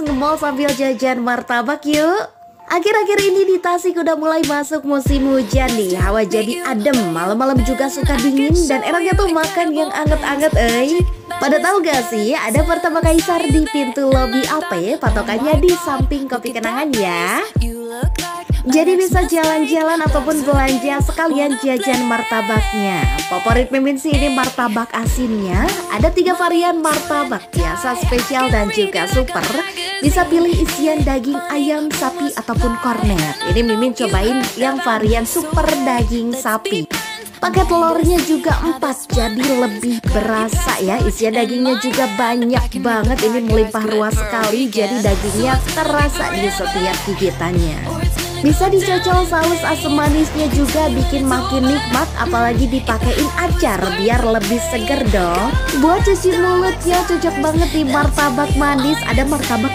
nge-mall sambil jajan martabak yuk. Akhir-akhir ini di Tasik udah mulai masuk musim hujan nih. Hawa jadi adem, malam-malam juga suka dingin. Dan enaknya tuh makan yang anget-anget Pada tahu gak sih, ada martabak kaisar di pintu lobi AP. Patokannya di samping kopi kenangan ya. Jadi bisa jalan-jalan ataupun belanja sekalian jajan martabaknya. Favorit Mimin sih ini martabak asinnya. Ada 3 varian martabak, biasa, spesial, dan juga super. Bisa pilih isian daging ayam, sapi, ataupun kornet. Ini Mimin cobain yang varian super daging sapi. Pakai telurnya juga 4, jadi lebih berasa ya. Isian dagingnya juga banyak banget. Ini melimpah ruah sekali, jadi dagingnya terasa di setiap gigitannya. Bisa dicocol saus asam manisnya juga bikin makin nikmat. Apalagi dipakein acar biar lebih seger dong. Buat cuci mulutnya cocok banget di martabak manis. Ada martabak